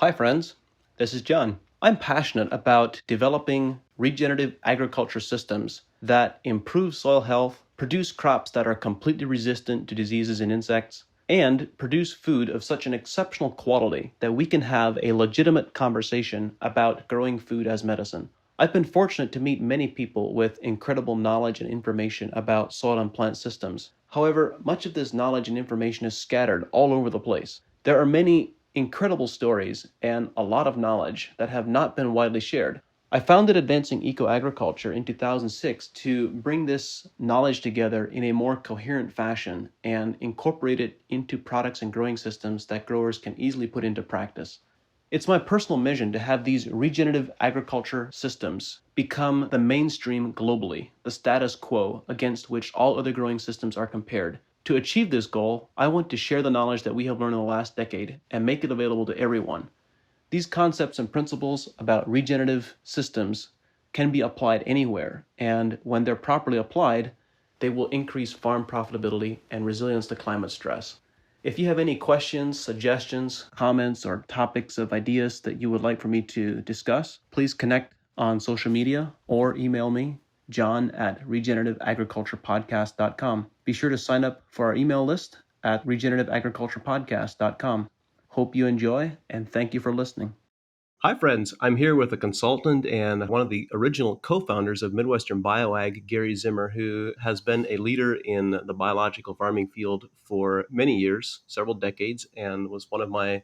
Hi, friends. This is John. I'm passionate about developing regenerative agriculture systems that improve soil health, produce crops that are completely resistant to diseases and insects, and produce food of such an exceptional quality that we can have a legitimate conversation about growing food as medicine. I've been fortunate to meet many people with incredible knowledge and information about soil and plant systems. However, much of this knowledge and information is scattered all over the place. There are many incredible stories and a lot of knowledge that have not been widely shared. I founded Advancing Eco Agriculture in 2006 to bring this knowledge together in a more coherent fashion and incorporate it into products and growing systems that growers can easily put into practice. It's my personal mission to have these regenerative agriculture systems become the mainstream globally, the status quo against which all other growing systems are compared. To achieve this goal, I want to share the knowledge that we have learned in the last decade and make it available to everyone. These concepts and principles about regenerative systems can be applied anywhere, and when they're properly applied, they will increase farm profitability and resilience to climate stress. If you have any questions, suggestions, comments, or topics of ideas that you would like for me to discuss, please connect on social media or email me, john@regenerativeagriculturepodcast.com. Be sure to sign up for our email list at regenerativeagriculturepodcast.com. Hope you enjoy, and thank you for listening. Hi, friends. I'm here with a consultant and one of the original co-founders of Midwestern BioAg, Gary Zimmer, who has been a leader in the biological farming field for many years, several decades, and was one of my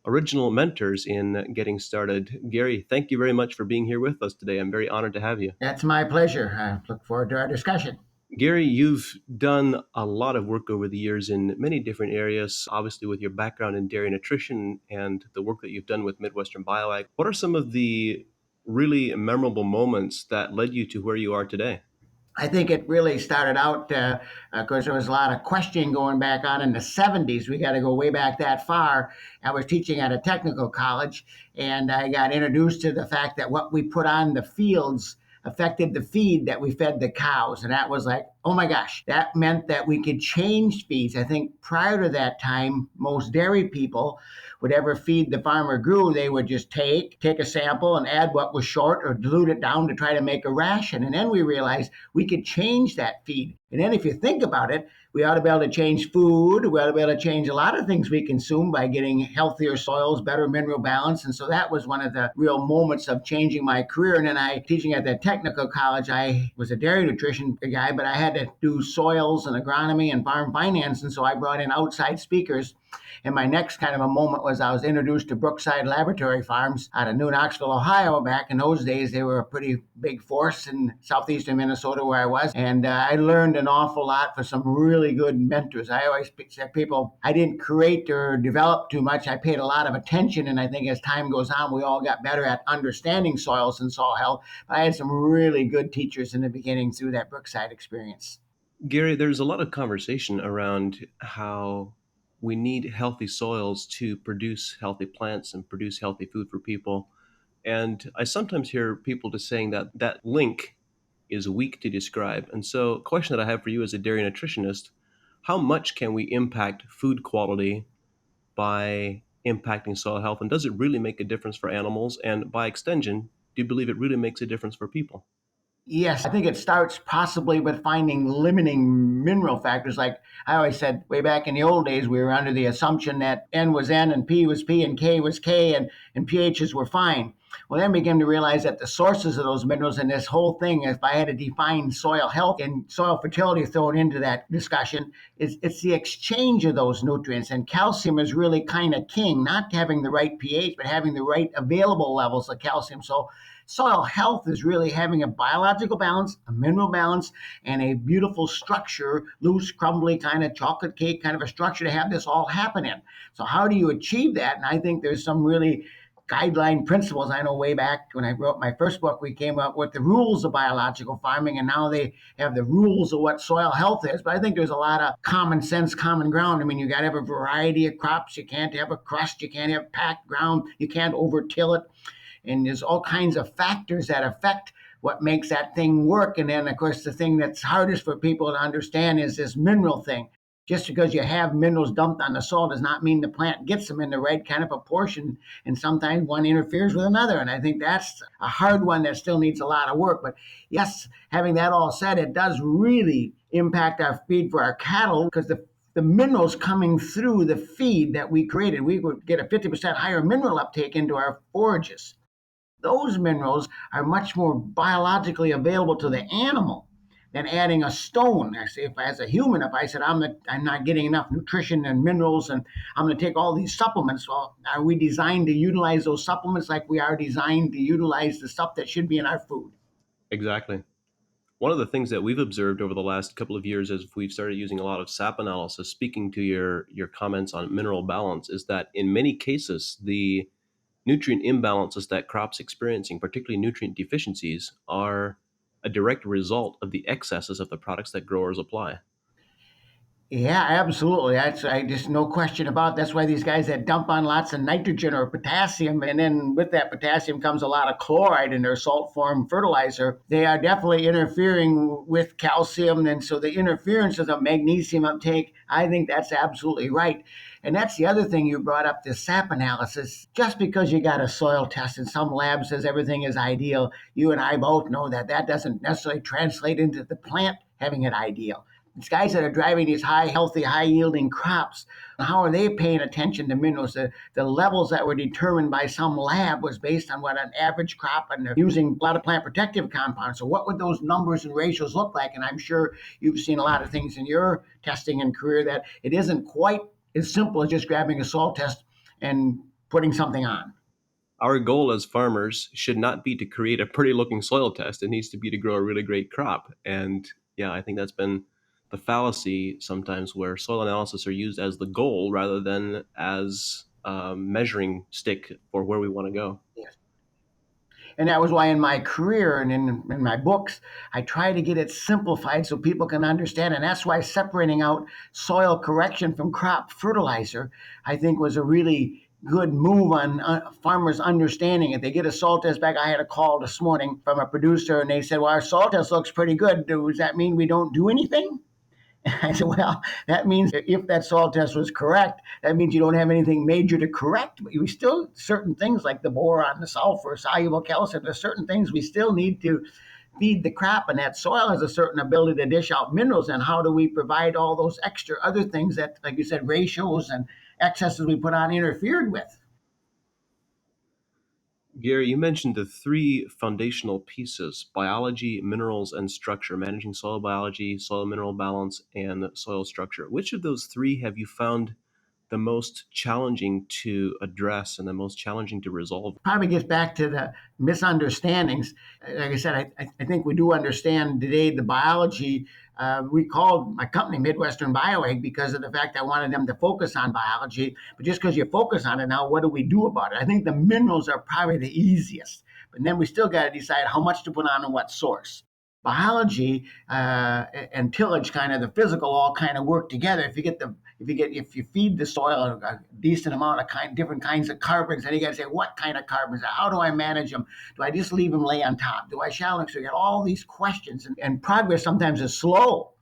original mentors in getting started. Gary, thank you very much for being here with us today. I'm very honored to have you. That's my pleasure. I look forward to our discussion. Gary, you've done a lot of work over the years in many different areas, obviously with your background in dairy nutrition and the work that you've done with Midwestern BioAg. What are some of the really memorable moments that led you to where you are today? I think it really started out because there was a lot of questioning going back on in the 70s. We got to go way back that far. I was teaching at a technical college, and I got introduced to the fact that what we put on the fields affected the feed that we fed the cows. And that was like, oh my gosh, that meant that we could change feeds. I think prior to that time, most dairy people, whatever feed the farmer grew, they would just take a sample and add what was short or dilute it down to try to make a ration. And then we realized we could change that feed. And then if you think about it, we ought to be able to change food. We ought to be able to change a lot of things we consume by getting healthier soils, better mineral balance. And so that was one of the real moments of changing my career. And then teaching at that technical college, I was a dairy nutrition guy, but I had to do soils and agronomy and farm finance. And so I brought in outside speakers. And my next kind of a moment was I was introduced to Brookside Laboratory Farms out of New Knoxville, Ohio. Back in those days, they were a pretty big force in southeastern Minnesota where I was. And I learned an awful lot from some really good mentors. I always say people, I didn't create or develop too much. I paid a lot of attention. And I think as time goes on, we all got better at understanding soils and soil health. But I had some really good teachers in the beginning through that Brookside experience. Gary, there's a lot of conversation around how we need healthy soils to produce healthy plants and produce healthy food for people. And I sometimes hear people just saying that that link is weak to describe. And so, a question that I have for you as a dairy nutritionist, how much can we impact food quality by impacting soil health? And does it really make a difference for animals? And by extension, do you believe it really makes a difference for people? Yes, I think it starts possibly with finding limiting mineral factors. Like I always said, way back in the old days, we were under the assumption that N was N and P was P and K was K and pHs were fine. Well, then began to realize that the sources of those minerals and this whole thing, if I had to define soil health and soil fertility thrown into that discussion, it's the exchange of those nutrients. And calcium is really kind of king, not having the right pH, but having the right available levels of calcium. So soil health is really having a biological balance, a mineral balance, and a beautiful structure, loose, crumbly, kind of chocolate cake kind of a structure to have this all happen in. So how do you achieve that? And I think there's some really guideline principles. I know way back when I wrote my first book, we came up with the rules of biological farming, and now they have the rules of what soil health is. But I think there's a lot of common sense, common ground. I mean, you got to have a variety of crops. You can't have a crust. You can't have packed ground. You can't over-till it. And there's all kinds of factors that affect what makes that thing work. And then, of course, the thing that's hardest for people to understand is this mineral thing. Just because you have minerals dumped on the soil does not mean the plant gets them in the right kind of proportion. And sometimes one interferes with another. And I think that's a hard one that still needs a lot of work. But yes, having that all said, it does really impact our feed for our cattle because the minerals coming through the feed that we created, we would get a 50% higher mineral uptake into our forages. Those minerals are much more biologically available to the animal than adding a stone. Actually, if as a human, if I said I'm not getting enough nutrition and minerals, and I'm going to take all these supplements, well, are we designed to utilize those supplements like we are designed to utilize the stuff that should be in our food? Exactly. One of the things that we've observed over the last couple of years as we've started using a lot of SAP analysis, speaking to your comments on mineral balance, is that in many cases, the nutrient imbalances that crops experiencing, particularly nutrient deficiencies, are a direct result of the excesses of the products that growers apply. Yeah, absolutely. That's I just no question about. That's why these guys that dump on lots of nitrogen or potassium, and then with that potassium comes a lot of chloride in their salt form fertilizer. They are definitely interfering with calcium, and so the interference of the magnesium uptake. I think that's absolutely right. And that's the other thing you brought up, the SAP analysis. Just because you got a soil test and some lab says everything is ideal, you and I both know that that doesn't necessarily translate into the plant having it ideal. These guys that are driving these high, healthy, high yielding crops, how are they paying attention to minerals? The levels that were determined by some lab was based on what an average crop, and they're using a lot of plant protective compounds. So, what would those numbers and ratios look like? And I'm sure you've seen a lot of things in your testing and career that it isn't quite as simple as just grabbing a soil test and putting something on. Our goal as farmers should not be to create a pretty looking soil test. It needs to be to grow a really great crop. And yeah, I think that's been the fallacy sometimes where soil analysis are used as the goal rather than as a measuring stick for where we want to go. Yes. And that was why in my career and in my books, I try to get it simplified so people can understand. And that's why separating out soil correction from crop fertilizer, I think, was a really good move on farmers understanding it. They get a soil test back. I had a call this morning from a producer, and they said, "Well, our soil test looks pretty good. Does that mean we don't do anything?" I said, well, that means if that soil test was correct, that means you don't have anything major to correct. But we still, certain things like the boron, the sulfur, soluble calcium, there's certain things we still need to feed the crop, and that soil has a certain ability to dish out minerals. And how do we provide all those extra other things that, like you said, ratios and excesses we put on interfered with? Gary, you mentioned the three foundational pieces: biology, minerals, and structure, managing soil biology, soil mineral balance, and soil structure. Which of those three have you found the most challenging to address and the most challenging to resolve? Probably gets back to the misunderstandings. Like I said, I think we do understand today the biology. We called my company Midwestern Bioegg because of the fact I wanted them to focus on biology. But just because you focus on it now, what do we do about it? I think the minerals are probably the easiest. But then we still got to decide how much to put on and what source. Biology and tillage, kind of the physical, all kind of work together. If you feed the soil a decent amount of different kinds of carbons, then you got to say what kind of carbons. How do I manage them? Do I just leave them lay on top? Do I shallow? So you got all these questions, and progress sometimes is slow.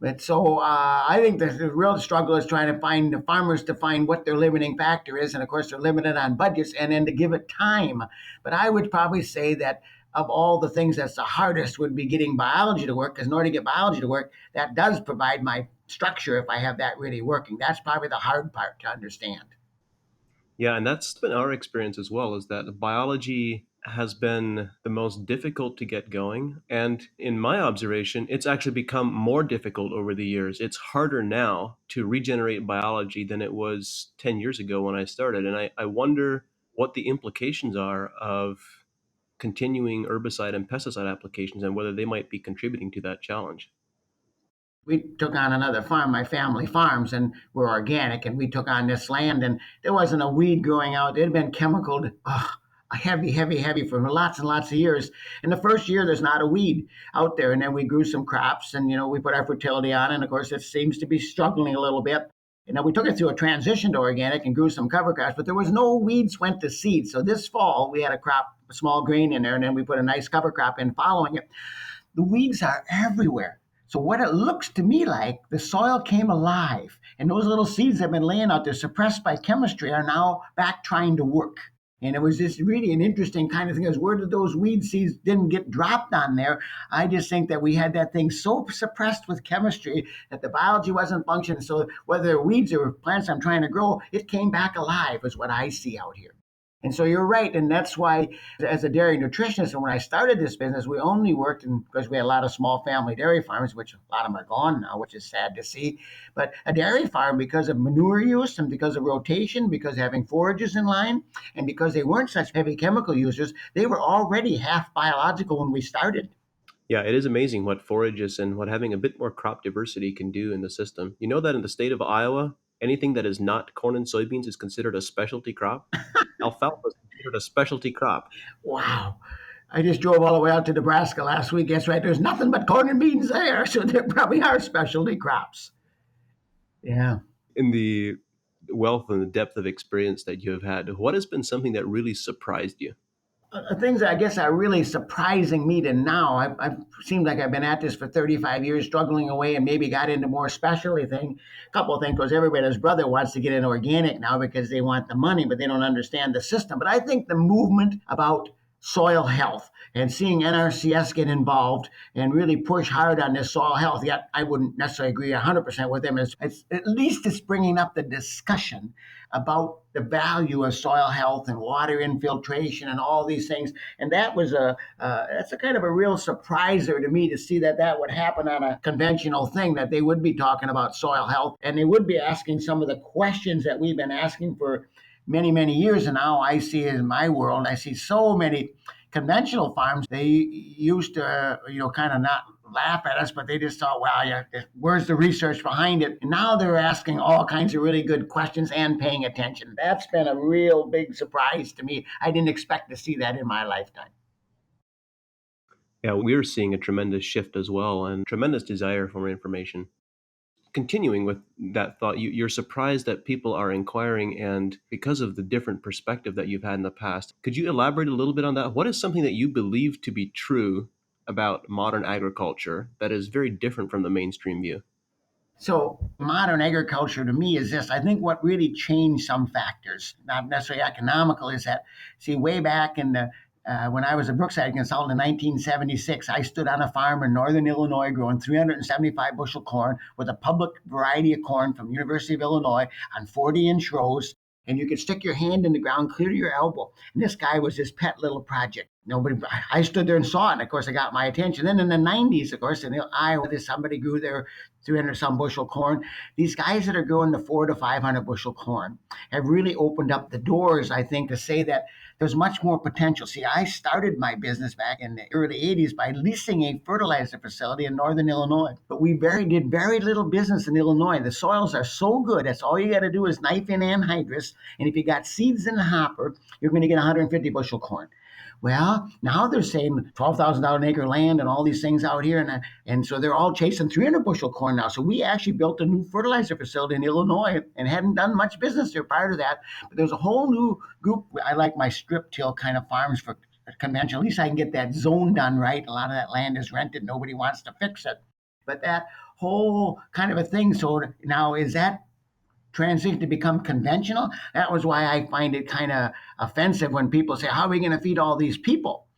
But so I think the real struggle is trying to find the farmers to find what their limiting factor is, and of course they're limited on budgets, and then to give it time. But I would probably say that of all the things that's the hardest would be getting biology to work, because in order to get biology to work, that does provide my structure. If I have that really working, that's probably the hard part to understand. Yeah, and that's been our experience as well, is that biology has been the most difficult to get going. And in my observation, it's actually become more difficult over the years. It's harder now to regenerate biology than it was 10 years ago when I started. And I wonder what the implications are of continuing herbicide and pesticide applications and whether they might be contributing to that challenge. We took on another farm, my family farms, and we're organic, and we took on this land, and there wasn't a weed growing out. It had been chemicaled, heavy, heavy, heavy for lots and lots of years. And the first year, there's not a weed out there, and then we grew some crops, and we put our fertility on, and of course, it seems to be struggling a little bit. And then we took it through a transition to organic and grew some cover crops, but there was no weeds went to seed. So this fall, we had a crop, a small grain in there, and then we put a nice cover crop in following it. The weeds are everywhere. So what it looks to me like, the soil came alive, and those little seeds that have been laying out there suppressed by chemistry are now back trying to work. And it was just really an interesting kind of thing. Is where did those weed seeds didn't get dropped on there? I just think that we had that thing so suppressed with chemistry that the biology wasn't functioning. So whether weeds or plants I'm trying to grow, it came back alive is what I see out here. And so you're right. And that's why, as a dairy nutritionist, and when I started this business, we only worked in, because we had a lot of small family dairy farms, which a lot of them are gone now, which is sad to see. But a dairy farm, because of manure use and because of rotation, because of having forages in line, and because they weren't such heavy chemical users, they were already half biological when we started. Yeah, it is amazing what forages and what having a bit more crop diversity can do in the system. You know that in the state of Iowa, anything that is not corn and soybeans is considered a specialty crop? Alfalfa is considered a specialty crop. Wow. I just drove all the way out to Nebraska last week. That's right. There's nothing but corn and beans there. So there probably are specialty crops. Yeah. In the wealth and the depth of experience that you have had, what has been something that really surprised you? Things that I guess are really surprising me to now. I've seemed like I've been at this for 35 years, struggling away, and maybe got into more specialty thing. A couple of things, because everybody, his brother, wants to get in organic now because they want the money, but they don't understand the system. But I think the movement about soil health and seeing NRCS get involved and really push hard on this soil health. Yet I wouldn't necessarily agree 100% with them. It's at least it's bringing up the discussion about the value of soil health and water infiltration and all these things. And that was that's a kind of a real surpriser to me to see that that would happen on a conventional thing, that they would be talking about soil health and they would be asking some of the questions that we've been asking for many, many years. And now I see in my world, I see so many conventional farms. They used to, kind of not laugh at us, but they just thought, well, yeah, where's the research behind it? And now they're asking all kinds of really good questions and paying attention. That's been a real big surprise to me. I didn't expect to see that in my lifetime. Yeah, we're seeing a tremendous shift as well and tremendous desire for more information. Continuing with that thought, you're surprised that people are inquiring, and because of the different perspective that you've had in the past, could you elaborate a little bit on that? What is something that you believe to be true about modern agriculture that is very different from the mainstream view? So modern agriculture to me is this. I think what really changed some factors, not necessarily economical, is that, see, way back in the when I was a Brookside consultant in 1976, I stood on a farm in northern Illinois growing 375 bushel corn with a public variety of corn from University of Illinois on 40-inch rows. And you could stick your hand in the ground clear to your elbow. And this guy was his pet little project. Nobody, I stood there and saw it, and of course, it got my attention. Then in the 90s, of course, in Iowa, somebody grew their 300 some bushel corn. These guys that are growing the 400 to 500 bushel corn have really opened up the doors, I think, to say that there's much more potential. See, I started my business back in the early 80s by leasing a fertilizer facility in northern Illinois. But we did very little business in Illinois. The soils are so good. That's all you got to do is knife in anhydrous. And if you got seeds in the hopper, you're going to get 150 bushel corn. Well, now they're saying $12,000 an acre land and all these things out here, and so they're all chasing 300 bushel corn now. So we actually built a new fertilizer facility in Illinois and hadn't done much business there prior to that. But there's a whole new group. I like my strip till kind of farms for conventional. At least I can get that zone done right. A lot of that land is rented. Nobody wants to fix it. But that whole kind of a thing. So now is that transition to become conventional? That was why I find it kind of offensive when people say, how are we going to feed all these people?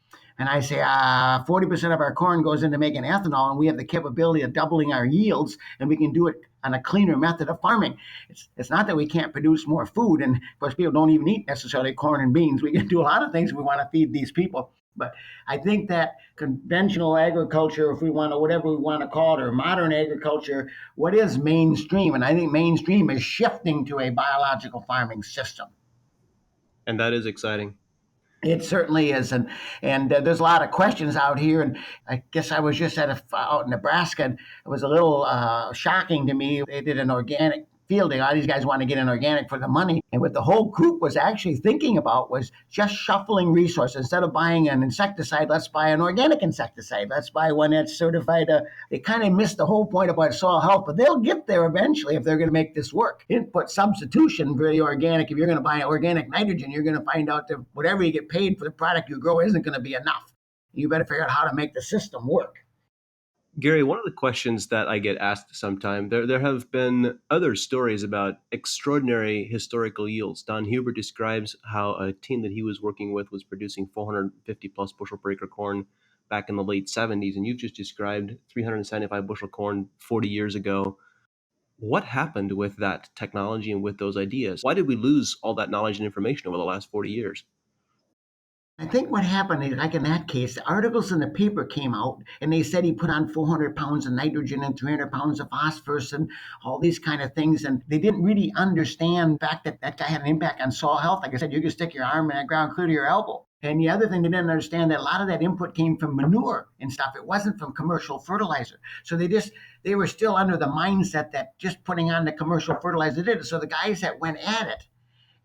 And I say, 40% of our corn goes into making ethanol, and we have the capability of doubling our yields, and we can do it on a cleaner method of farming. It's not that we can't produce more food, and of course, people don't even eat necessarily corn and beans. We can do a lot of things we want to feed these people. But I think that conventional agriculture, if we want to, whatever we want to call it, or modern agriculture, what is mainstream? And I think mainstream is shifting to a biological farming system. And that is exciting. It certainly is, and there's a lot of questions out here. And I guess I was just out in Nebraska, and it was a little shocking to me. They did an organic fielding. All these guys want to get in organic for the money, and what the whole group was actually thinking about was just shuffling resources. Instead of buying an insecticide, let's buy an organic insecticide. Let's buy one that's certified. They kind of missed the whole point about soil health, but they'll get there eventually if they're going to make this work. Input substitution for the organic. If you're going to buy organic nitrogen, you're going to find out that whatever you get paid for the product you grow isn't going to be enough. You better figure out how to make the system work. Gary, one of the questions that I get asked sometime, there have been other stories about extraordinary historical yields. Don Huber describes how a team that he was working with was producing 450 plus bushel per acre corn back in the late 70s, and you've just described 375 bushel corn 40 years ago. What happened with that technology and with those ideas? Why did we lose all that knowledge and information over the last 40 years? I think what happened is, like in that case, the articles in the paper came out and they said he put on 400 pounds of nitrogen and 300 pounds of phosphorus and all these kind of things. And they didn't really understand the fact that that guy had an impact on soil health. Like I said, you could stick your arm in that ground clear to your elbow. And the other thing they didn't understand that a lot of that input came from manure and stuff. It wasn't from commercial fertilizer. So they were still under the mindset that just putting on the commercial fertilizer did it. So the guys that went at it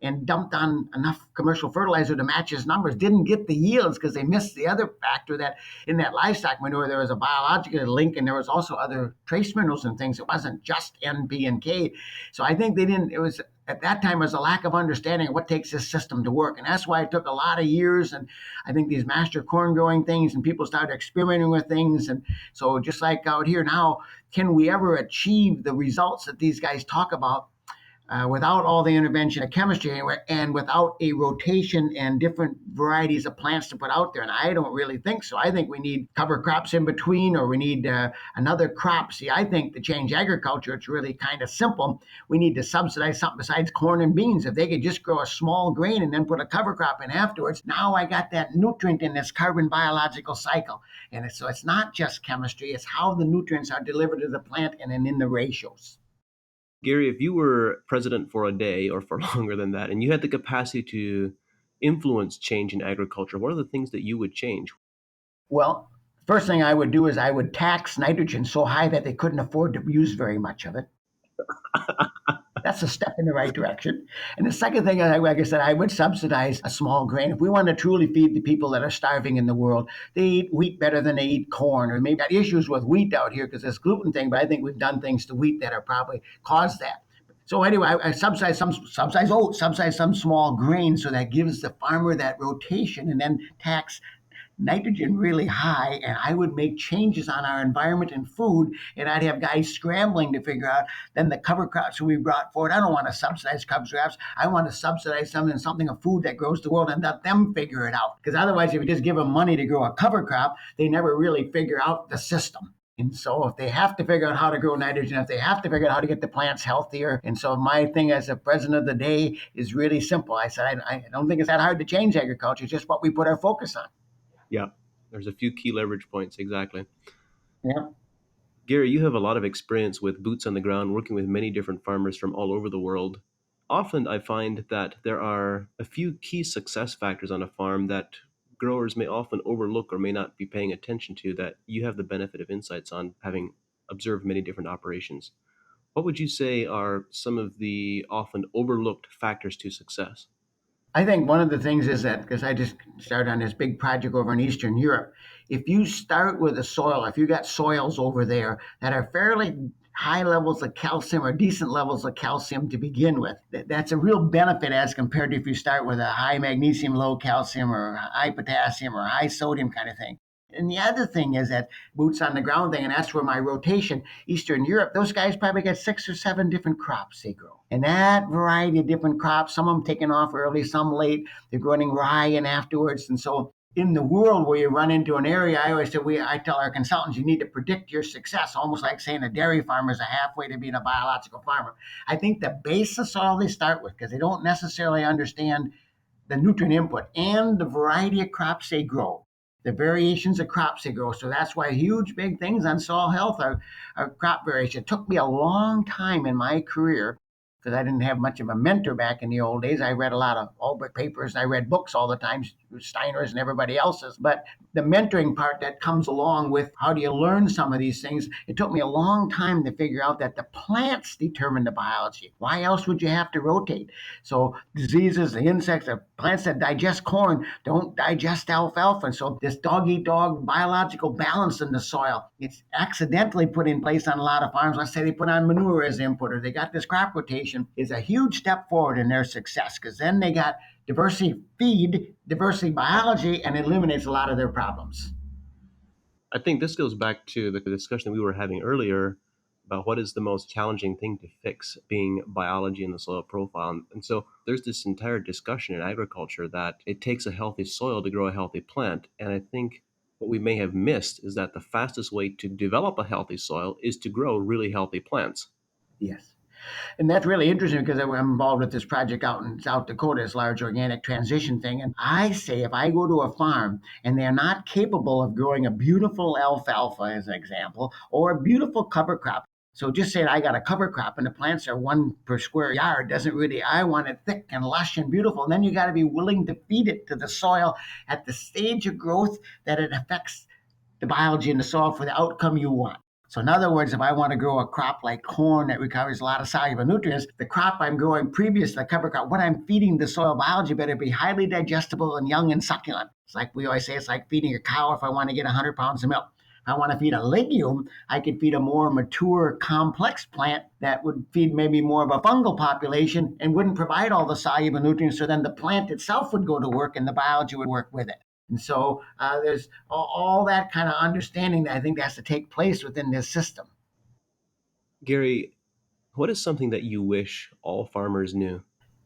and dumped on enough commercial fertilizer to match his numbers didn't get the yields because they missed the other factor that in that livestock manure there was a biological link and there was also other trace minerals and things. It wasn't just NP and K. So I think they didn't. It was at that time was a lack of understanding of what takes this system to work, and that's why it took a lot of years. And I think these master corn growing things and people started experimenting with things, and so just like out here now, can we ever achieve the results that these guys talk about without all the intervention of chemistry and without a rotation and different varieties of plants to put out there. And I don't really think so. I think we need cover crops in between, or we need another crop. See, I think to change agriculture, it's really kind of simple. We need to subsidize something besides corn and beans. If they could just grow a small grain and then put a cover crop in afterwards, now I got that nutrient in this carbon biological cycle. And so it's not just chemistry, it's how the nutrients are delivered to the plant and then in the ratios. Gary, if you were president for a day or for longer than that, and you had the capacity to influence change in agriculture, what are the things that you would change? Well, first thing I would do is I would tax nitrogen so high that they couldn't afford to use very much of it. That's a step in the right direction. And the second thing, like I said, I would subsidize a small grain. If we want to truly feed the people that are starving in the world, they eat wheat better than they eat corn. Or maybe got issues with wheat out here because this gluten thing, but I think we've done things to wheat that are probably caused that. So anyway, I subsidize oats, subsidize some small grain, so that gives the farmer that rotation, and then tax nitrogen really high, and I would make changes on our environment and food, and I'd have guys scrambling to figure out then the cover crops we brought forward. I don't want to subsidize cover crops. I want to subsidize something of food that grows the world and let them figure it out. Because otherwise, if you just give them money to grow a cover crop, they never really figure out the system. And so if they have to figure out how to grow nitrogen, if they have to figure out how to get the plants healthier. And so my thing as a president of the day is really simple. I said, I don't think it's that hard to change agriculture. It's just what we put our focus on. Yeah, there's a few key leverage points, exactly. Yeah. Gary, you have a lot of experience with boots on the ground, working with many different farmers from all over the world. Often I find that there are a few key success factors on a farm that growers may often overlook or may not be paying attention to that you have the benefit of insights on, having observed many different operations. What would you say are some of the often overlooked factors to success? I think one of the things is that because I just started on this big project over in Eastern Europe, if you start with a soil, if you got soils over there that are fairly high levels of calcium or decent levels of calcium to begin with, that's a real benefit as compared to if you start with a high magnesium, low calcium, or high potassium or high sodium kind of thing. And the other thing is that boots on the ground thing, and that's where my rotation, Eastern Europe, those guys probably got 6 or 7 different crops they grow. And that variety of different crops, some of them taking off early, some late, they're growing rye and afterwards. And so in the world where you run into an area, I always say, I tell our consultants, you need to predict your success, almost like saying a dairy farmer is a halfway to being a biological farmer. I think the base of soil they start with, because they don't necessarily understand the nutrient input and the variety of crops they grow, the variations of crops they grow. So that's why huge big things on soil health are crop variation. It took me a long time in my career because I didn't have much of a mentor back in the old days. I read a lot of Albrecht papers and I read books all the time, Steiner's and everybody else's. But the mentoring part that comes along with how do you learn some of these things, it took me a long time to figure out that the plants determine the biology. Why else would you have to rotate? So diseases, the insects, the plants that digest corn don't digest alfalfa. And so this dog eat dog biological balance in the soil, it's accidentally put in place on a lot of farms. Let's say they put on manure as input or they got this crop rotation, is a huge step forward in their success because then they got diversity feed, diversity biology, and it eliminates a lot of their problems. I think this goes back to the discussion that we were having earlier about what is the most challenging thing to fix, being biology in the soil profile. And so there's this entire discussion in agriculture that it takes a healthy soil to grow a healthy plant. And I think what we may have missed is that the fastest way to develop a healthy soil is to grow really healthy plants. Yes. And that's really interesting because I'm involved with this project out in South Dakota, this large organic transition thing. And I say if I go to a farm and they're not capable of growing a beautiful alfalfa, as an example, or a beautiful cover crop. So just saying I got a cover crop and the plants are one per square yard doesn't really, I want it thick and lush and beautiful. And then you got to be willing to feed it to the soil at the stage of growth that it affects the biology in the soil for the outcome you want. So, in other words, if I want to grow a crop like corn that recovers a lot of soluble nutrients, the crop I'm growing previous to the cover crop, what I'm feeding the soil biology better be highly digestible and young and succulent. It's like we always say, it's like feeding a cow if I want to get 100 pounds of milk. If I want to feed a legume, I could feed a more mature, complex plant that would feed maybe more of a fungal population and wouldn't provide all the soluble nutrients. So then the plant itself would go to work and the biology would work with it. And so there's all that kind of understanding that I think has to take place within this system. Gary, what is something that you wish all farmers knew?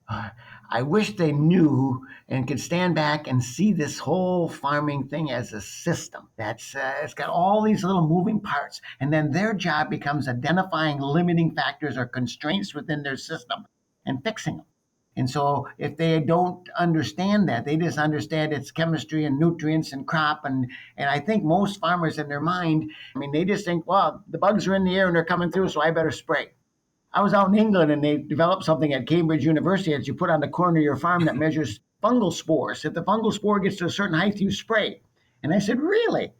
Uh, I wish they knew and could stand back and see this whole farming thing as a system that's it's got all these little moving parts, and then their job becomes identifying limiting factors or constraints within their system and fixing them. And so, if they don't understand that, they just understand its chemistry and nutrients and crop. And I think most farmers in their mind, I mean, they just think, well, the bugs are in the air and they're coming through, so I better spray. I was out in England and they developed something at Cambridge University that you put on the corner of your farm that measures fungal spores. If the fungal spore gets to a certain height, you spray. And I said, really?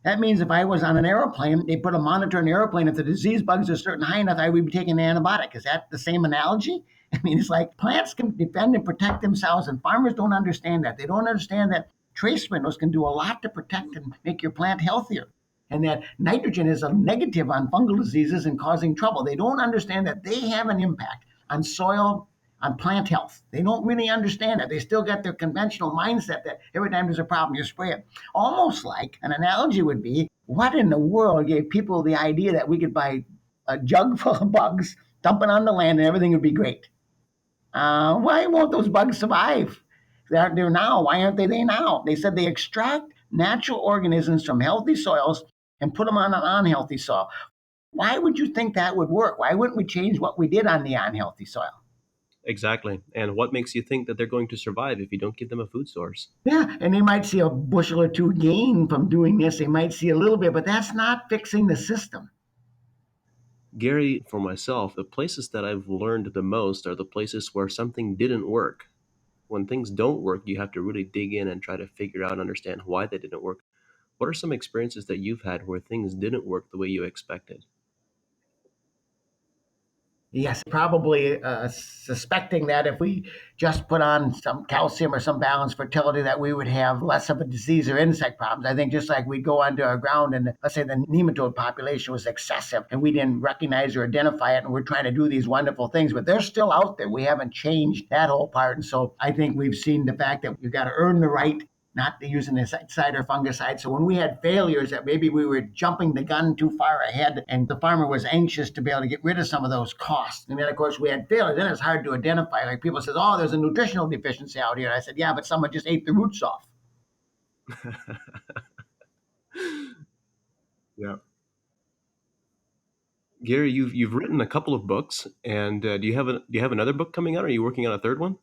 That means if I was on an airplane, they put a monitor in the airplane. If the disease bugs are certain high enough, I would be taking an antibiotic. Is that the same analogy? I mean, it's like plants can defend and protect themselves, and farmers don't understand that. They don't understand that trace minerals can do a lot to protect and make your plant healthier. And that nitrogen is a negative on fungal diseases and causing trouble. They don't understand that they have an impact on soil, on plant health. They don't really understand it. They still got their conventional mindset that every time there's a problem, you spray it. Almost like an analogy would be what in the world gave people the idea that we could buy a jug full of bugs, dump it on the land, and everything would be great? Why won't those bugs survive? They're there now. Why aren't they there now? They said they extract natural organisms from healthy soils and put them on an unhealthy soil. Why would you think that would work? Why wouldn't we change what we did on the unhealthy soil? Exactly. And what makes you think that they're going to survive if you don't give them a food source? Yeah, and they might see a bushel or two gain from doing this. They might see a little bit, but that's not fixing the system. Gary, for myself, the places that I've learned the most are the places where something didn't work. When things don't work, you have to really dig in and try to figure out and understand why they didn't work. What are some experiences that you've had where things didn't work the way you expected? Yes, probably suspecting that if we just put on some calcium or some balanced fertility, that we would have less of a disease or insect problems. I think just like we'd go onto our ground and let's say the nematode population was excessive and we didn't recognize or identify it, and we're trying to do these wonderful things, but they're still out there. We haven't changed that whole part. And so I think we've seen the fact that you've got to earn the right not to use an insecticide or fungicide. So when we had failures that maybe we were jumping the gun too far ahead and the farmer was anxious to be able to get rid of some of those costs. And then of course we had failures. Then it's hard to identify. Like people says, oh, there's a nutritional deficiency out here. I said, yeah, but someone just ate the roots off. Yeah. Gary, you've written a couple of books, and do you have another book coming out? Are you working on a third one?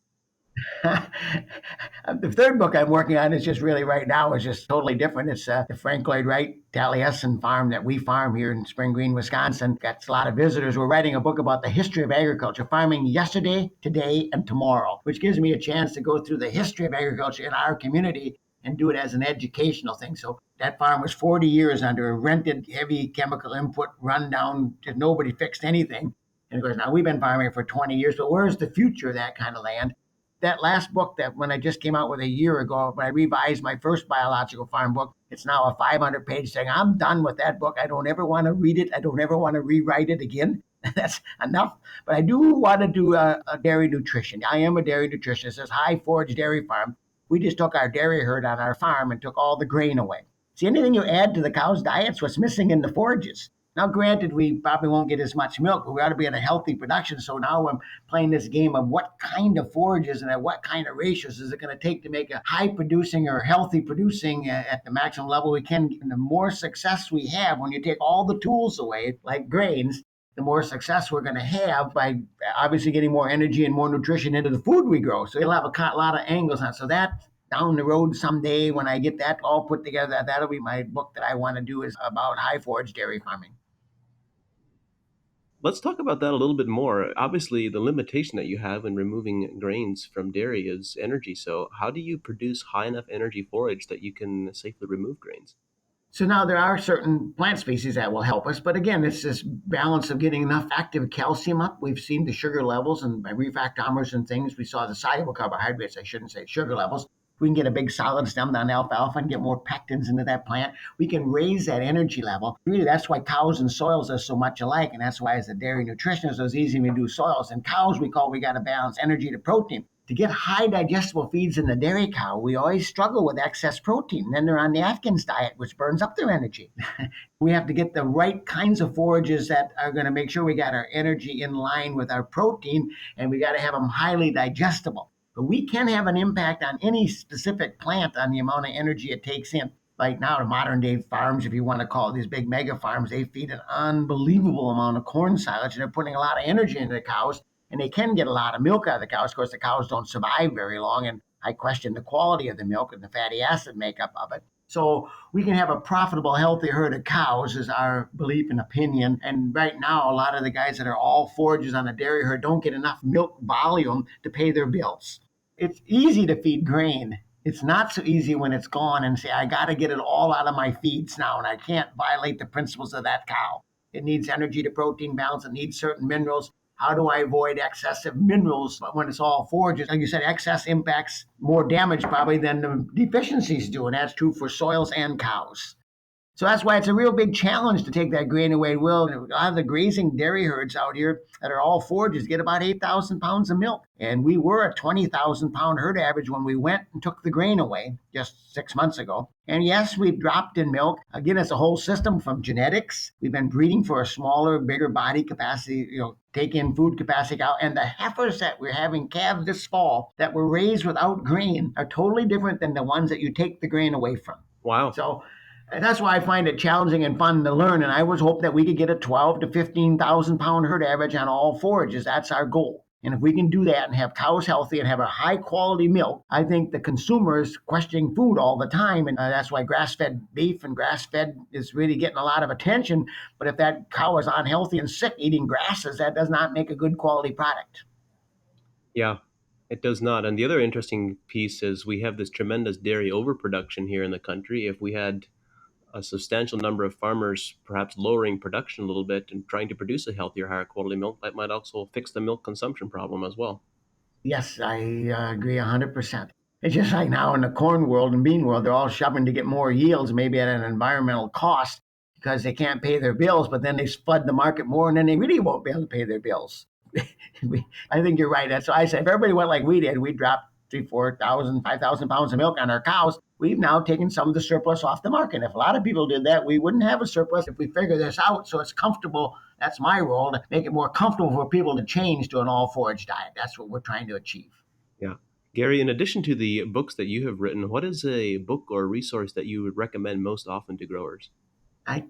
The third book I'm working on is just really right now is just totally different. It's the Frank Lloyd Wright Taliesin farm that we farm here in Spring Green, Wisconsin. Got a lot of visitors. We're writing a book about the history of agriculture, farming yesterday, today, and tomorrow, which gives me a chance to go through the history of agriculture in our community and do it as an educational thing. So that farm was 40 years under a rented, heavy chemical input, rundown, just nobody fixed anything. And of course, now we've been farming for 20 years, but where's the future of that kind of land? That last book that when I just came out with a year ago, when I revised my first biological farm book, it's now a 500-page thing. I'm done with that book. I don't ever want to read it. I don't ever want to rewrite it again. That's enough. But I do want to do a dairy nutrition. I am a dairy nutritionist. It's High Forage Dairy Farm. We just took our dairy herd on our farm and took all the grain away. See, anything you add to the cow's diet's what's missing in the forages. Now, granted, we probably won't get as much milk, but we ought to be at a healthy production. So now I'm playing this game of what kind of forages and at what kind of ratios is it going to take to make a high producing or healthy producing at the maximum level we can. And the more success we have when you take all the tools away, like grains, the more success we're going to have by obviously getting more energy and more nutrition into the food we grow. So you'll have a lot of angles on it. So that down the road someday when I get that all put together, that'll be my book that I want to do is about high forage dairy farming. Let's talk about that a little bit more. Obviously, the limitation that you have in removing grains from dairy is energy. So, how do you produce high enough energy forage that you can safely remove grains? So now there are certain plant species that will help us, but again, it's this balance of getting enough active calcium up. We've seen the sugar levels and by refractometers and things, we saw the soluble carbohydrates. I shouldn't say sugar levels. We can get a big solid stem on alfalfa and get more pectins into that plant. We can raise that energy level. Really, that's why cows and soils are so much alike, and that's why as a dairy nutritionist, it's easy to do soils. And cows, we got to balance energy to protein. To get high digestible feeds in the dairy cow, we always struggle with excess protein. Then they're on the Atkins diet, which burns up their energy. We have to get the right kinds of forages that are going to make sure we got our energy in line with our protein, and we got to have them highly digestible. But we can have an impact on any specific plant on the amount of energy it takes in. Like now, the modern day farms, if you want to call it these big mega farms, they feed an unbelievable amount of corn silage and they're putting a lot of energy into the cows and they can get a lot of milk out of the cows. Of course, the cows don't survive very long, and I question the quality of the milk and the fatty acid makeup of it. So we can have a profitable, healthy herd of cows, is our belief and opinion. And right now, a lot of the guys that are all forages on a dairy herd don't get enough milk volume to pay their bills. It's easy to feed grain. It's not so easy when it's gone and say, I got to get it all out of my feeds now, and I can't violate the principles of that cow. It needs energy to protein balance, it needs certain minerals. How do I avoid excessive minerals when it's all forages? Like you said, excess impacts more damage probably than the deficiencies do, and that's true for soils and cows. So that's why it's a real big challenge to take that grain away. Will a lot of the grazing dairy herds out here that are all forages get about 8,000 pounds of milk, and we were a 20,000 pound herd average when we went and took the grain away just 6 months ago. And yes, we've dropped in milk. Again, it's a whole system from genetics. We've been breeding for a smaller, bigger body capacity. Take in food capacity out. And the heifers that we're having calved this fall that were raised without grain are totally different than the ones that you take the grain away from. Wow. So that's why I find it challenging and fun to learn. And I was hope that we could get a 12 to 15,000 pound herd average on all forages. That's our goal. And if we can do that and have cows healthy and have a high quality milk, I think the consumers questioning food all the time. And that's why grass fed beef and grass fed is really getting a lot of attention. But if that cow is unhealthy and sick eating grasses, that does not make a good quality product. Yeah, it does not. And the other interesting piece is we have this tremendous dairy overproduction here in the country. If we had a substantial number of farmers perhaps lowering production a little bit and trying to produce a healthier, higher quality milk, that might also fix the milk consumption problem as well. Yes, I agree 100%. It's just like now in the corn world and bean world, they're all shoving to get more yields, maybe at an environmental cost because they can't pay their bills, but then they flood the market more and then they really won't be able to pay their bills. I think you're right. That's why I said if everybody went like we did, we'd drop 3, 4,000, 5,000 pounds of milk on our cows. We've now taken some of the surplus off the market. If a lot of people did that, we wouldn't have a surplus if we figure this out so it's comfortable. That's my role to make it more comfortable for people to change to an all forage diet. That's what we're trying to achieve. Yeah. Gary, in addition to the books that you have written, what is a book or resource that you would recommend most often to growers? I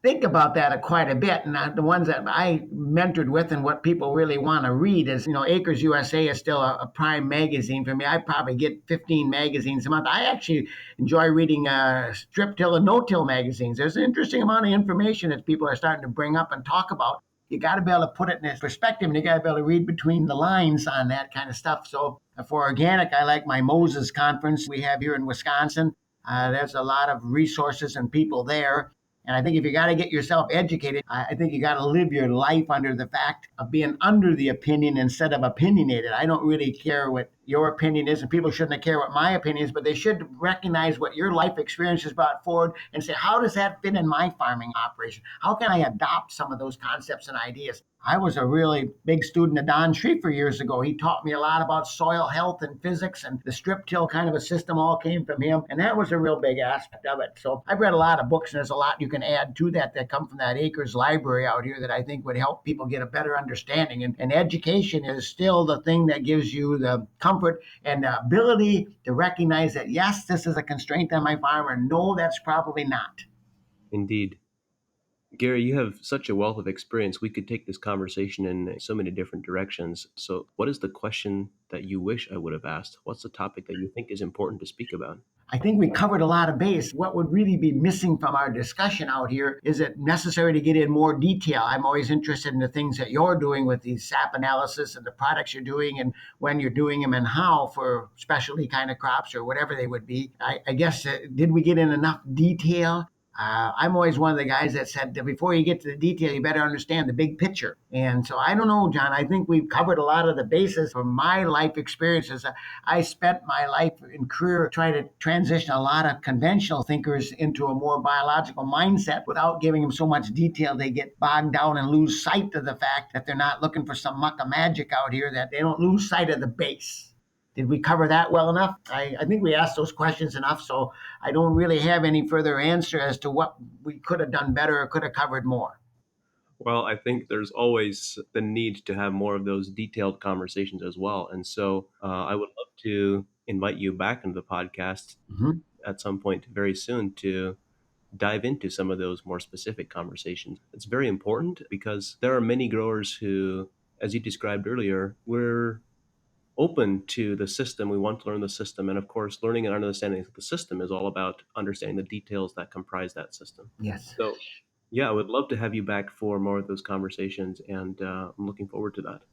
think about that quite a bit. And the ones that I mentored with and what people really want to read is, Acres USA is still a prime magazine for me. I probably get 15 magazines a month. I actually enjoy reading strip till and no till magazines. There's an interesting amount of information that people are starting to bring up and talk about. You got to be able to put it in its perspective and you got to be able to read between the lines on that kind of stuff. So for organic, I like my Moses conference we have here in Wisconsin. There's a lot of resources and people there. And I think if you got to get yourself educated, I think you got to live your life under the fact of being under the opinion instead of opinionated. I don't really care what your opinion is, and people shouldn't care what my opinion is, but they should recognize what your life experience has brought forward and say, how does that fit in my farming operation? How can I adopt some of those concepts and ideas? I was a really big student of Don Schrieffer years ago. He taught me a lot about soil health and physics, and the strip till kind of a system all came from him. And that was a real big aspect of it. So I've read a lot of books, and there's a lot you can add to that come from that Acres library out here that I think would help people get a better understanding. And education is still the thing that gives you the comfort and the ability to recognize that, yes, this is a constraint on my farm, or no, that's probably not. Indeed. Gary, you have such a wealth of experience. We could take this conversation in so many different directions. So, what is the question that you wish I would have asked? What's the topic that you think is important to speak about? I think we covered a lot of base. What would really be missing from our discussion out here is it necessary to get in more detail? I'm always interested in the things that you're doing with the SAP analysis and the products you're doing and when you're doing them and how for specialty kind of crops or whatever they would be. I guess, did we get in enough detail? I'm always one of the guys that said that before you get to the detail, you better understand the big picture. And so I don't know, John. I think we've covered a lot of the bases from my life experiences. I spent my life and career trying to transition a lot of conventional thinkers into a more biological mindset without giving them so much detail. They get bogged down and lose sight of the fact that they're not looking for some muck of magic out here, that they don't lose sight of the base. Did we cover that well enough? I think we asked those questions enough, so I don't really have any further answer as to what we could have done better or could have covered more. Well, I think there's always the need to have more of those detailed conversations as well. And so I would love to invite you back into the podcast Mhm. at some point very soon to dive into some of those more specific conversations. It's very important because there are many growers who, as you described earlier, we're open to the system. We want to learn the system. And of course, learning and understanding the system is all about understanding the details that comprise that system. Yes. So, yeah, I would love to have you back for more of those conversations. And I'm looking forward to that.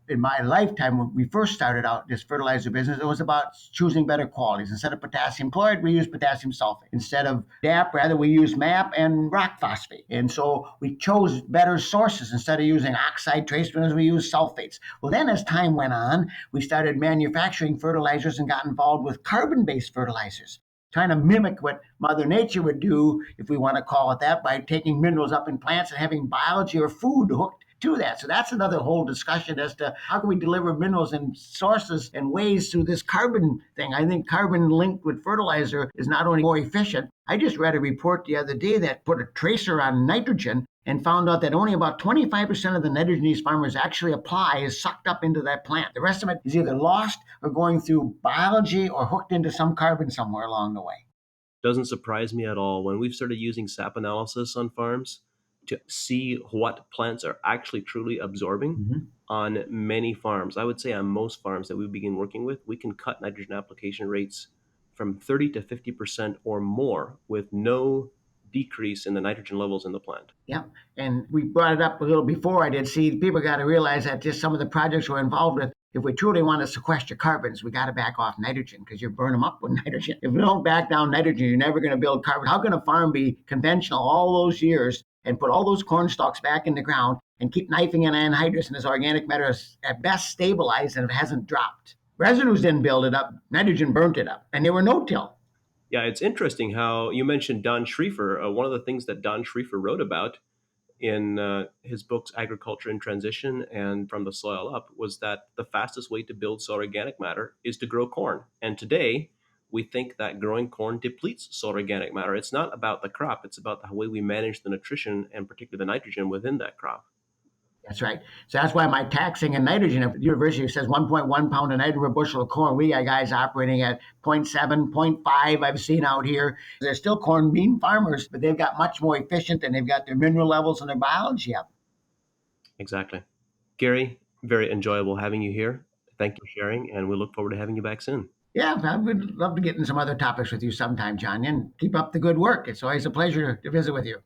In my lifetime, when we first started out this fertilizer business, it was about choosing better qualities. Instead of potassium chloride, we use potassium sulfate. Instead of DAP, rather, we use MAP and rock phosphate. And so we chose better sources. Instead of using oxide trace minerals, we use sulfates. Well, then as time went on, we started manufacturing fertilizers and got involved with carbon based fertilizers, trying to mimic what Mother Nature would do, if we want to call it that, by taking minerals up in plants and having biology or food hooked to that. So that's another whole discussion as to how can we deliver minerals and sources and ways through this carbon thing. I think carbon linked with fertilizer is not only more efficient. I just read a report the other day that put a tracer on nitrogen and found out that only about 25% of the nitrogen these farmers actually apply is sucked up into that plant. The rest of it is either lost or going through biology or hooked into some carbon somewhere along the way. Doesn't surprise me at all. When we've started using SAP analysis on farms to see what plants are actually truly absorbing Mm-hmm. on many farms, I would say on most farms that we begin working with, we can cut nitrogen application rates from 30 to 50% or more with no decrease in the nitrogen levels in the plant. Yeah, and we brought it up a little before I did. See, people got to realize that just some of the projects we're involved with, if we truly want to sequester carbons, we got to back off nitrogen because you burn them up with nitrogen. If we don't back down nitrogen, you're never going to build carbon. How can a farm be conventional all those years and put all those corn stalks back in the ground and keep knifing in anhydrous and this organic matter is at best stabilized and it hasn't dropped? Residues didn't build it up, nitrogen burnt it up, and they were no-till. Yeah, it's interesting how you mentioned Don Schrieffer. One of the things that Don Schrieffer wrote about in his books Agriculture in Transition and From the Soil Up was that the fastest way to build soil organic matter is to grow corn. And today, we think that growing corn depletes soil organic matter. It's not about the crop, it's about the way we manage the nutrition and particularly the nitrogen within that crop. That's right. So that's why my taxing and nitrogen at the university says 1.1 pound of nitrogen per bushel of corn. We got guys operating at zero point 0.7, zero point 0.5 I've seen out here. They're still corn bean farmers, but they've got much more efficient and they've got their mineral levels and their biology up. Exactly. Gary, very enjoyable having you here. Thank you for sharing, and we look forward to having you back soon. Yeah, I would love to get in some other topics with you sometime, John, and keep up the good work. It's always a pleasure to visit with you.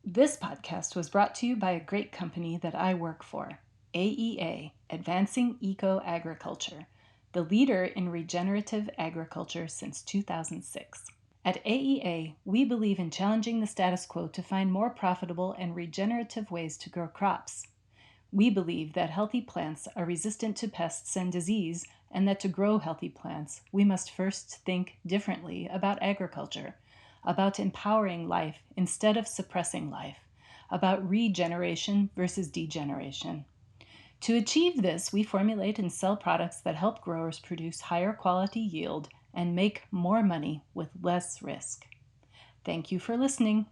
This podcast was brought to you by a great company that I work for, AEA, Advancing Eco Agriculture, the leader in regenerative agriculture since 2006. At AEA, we believe in challenging the status quo to find more profitable and regenerative ways to grow crops. We believe that healthy plants are resistant to pests and disease, and that to grow healthy plants, we must first think differently about agriculture, about empowering life instead of suppressing life, about regeneration versus degeneration. To achieve this, we formulate and sell products that help growers produce higher quality yield and make more money with less risk. Thank you for listening.